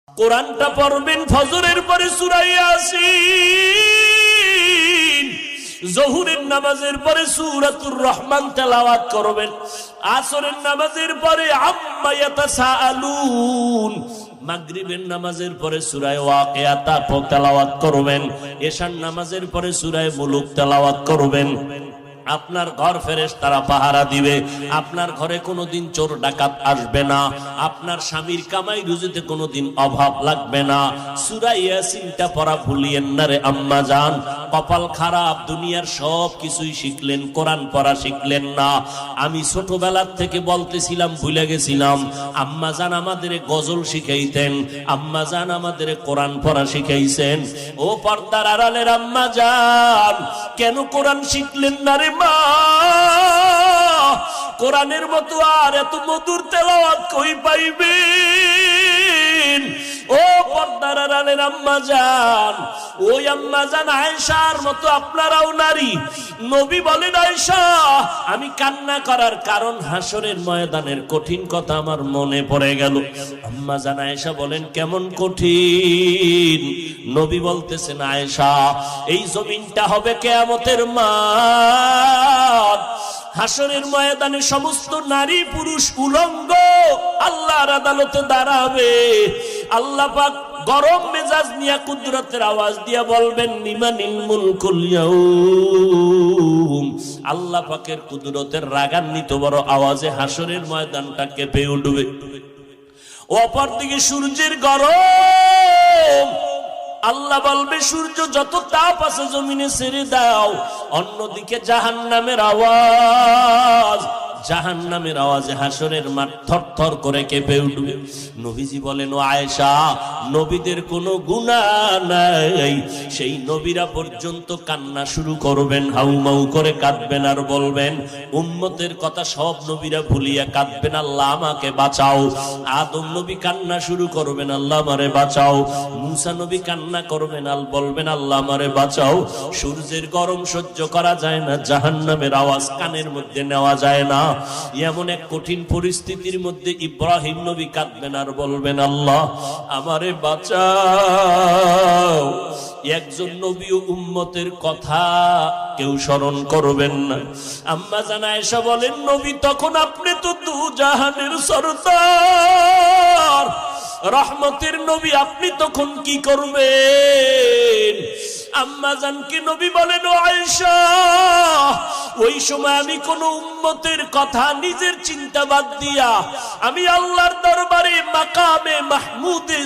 কোরআনটা পড়বেন ফজরের পরে সূরা ইয়াসিন, জোহরের নামাজের পরে সূরাতুর রহমান তেলাওয়াত করবেন, আসরের নামাজের পরে আম্মা ইয়াতাসাআলুন, মাগরিবের নামাজের পরে সূরা ওয়াকিয়া তেলাওয়াত করবেন, এশার নামাজের পরে সূরা মুলুক তেলাওয়াত করবেন। আপনার ঘর ফেরেশতারা পাহারা দিবে, আপনার ঘরে কোনোদিন চোর ডাকাত আসবে না, আপনার স্বামীর কামাই রুজিতে কোনোদিন অভাব লাগবে না। সূরা ইয়াসিনটা পড়া ভুলিয়েন না রে আম্মা জান। কপাল খারাপ, দুনিয়ার সব কিছুই শিখলেন, কোরআন পড়া শিখলেন না। আমি ছোটবেলার থেকে বলতেছিলাম, ভুলে গেছিলাম, আম্মা জান আমাদের গজল শিখাইতেন, আম্মা জান আমাদের কোরআন পড়া শিখাইছেন। ও পর্দার আড়ালের আম্মা জান, কেন কোরআন শিখলেন না রে মা? কোরআনের মতো আর এত মধুর তেলাওয়াত কই পাইবেন? ও পর্দার আড়ালের আম্মা জান, ওই আম্মা জান আয়েশার মতো আপনারাও নারী। নবী বলেন, আয়েশা আমি কান্না করার কারণ হাসরের ময়দানের কঠিন কথা আমার মনে পড়ে গেল। আম্মা জান আয়েশা বলেন, কেমন কঠিন? নবী বলতেছেন, আয়েশা এই জমিনটা হবে কিয়ামতের মাঠ, হাসরের ময়দানে সমস্ত নারী পুরুষ উলঙ্গ আল্লাহর আদালতে দাঁড়াবে। আল্লাহ পাক গরম মেজাজ নিয়ে কুদরতের আওয়াজ দিয়া বলবেন, লিমানিল মুলকুল ইয়াউম। আল্লাহ পাকের কুদরতের রাগান্বিত বড় আওয়াজে হাসরের ময়দানটা কেঁপে উঠবে। অপরদিকে সূর্যের গরম, আল্লাহ বলবে সূর্য যত তাপ আছে জমিনে ছেড়ে দাও। অন্যদিকে জাহান্নামের আওয়াজ, জাহান্নামের আওয়াজে হাসরের মাঠ থরথর করে কেঁপে উঠবে। নবীজি বলেন, ও আয়েশা নবীদের কোনো গুনাহ নাই, সেই নবীরা পর্যন্ত কান্না শুরু করবেন, হাউমাউ করে কাঁদবেন আর বলবেন, উম্মতের কথা সব নবীরা ভুলিয়া কাঁদবেন, আল্লাহ আমাকে বাঁচাও। আদম নবী কান্না শুরু করবেন, আল্লাহ আমারে বাঁচাও। মুসা নবী কান্না করবেন, বলবেন, আল্লাহ আমারে বাঁচাও। সূর্যের গরম সহ্য করা যায় না, জাহান্নামের আওয়াজ কানের মধ্যে নেওয়া যায় না। এমন এক কঠিন পরিস্থিতির মধ্যে ইব্রাহিম নবী কাঁদবেন আর বলবেন, আল্লাহ আমারে বাঁচাও। একজন নবী ও উম্মতের কথা কেউ স্মরণ করবেন না। আম্মা জান আয়েশা বলেন, নবী তখন আপনি তো দু জাহানের সরদার, রহমতের নবী, আপনি তখন কি করবেন? আম্মা জানকে নবী বলেন, ও আয়েশা ওই সময় আমি কোন উম্মতের কথা নিজের চিন্তা বাদ দিয়া আমি আল্লাহর দরবারে মাকামে মাহমুদে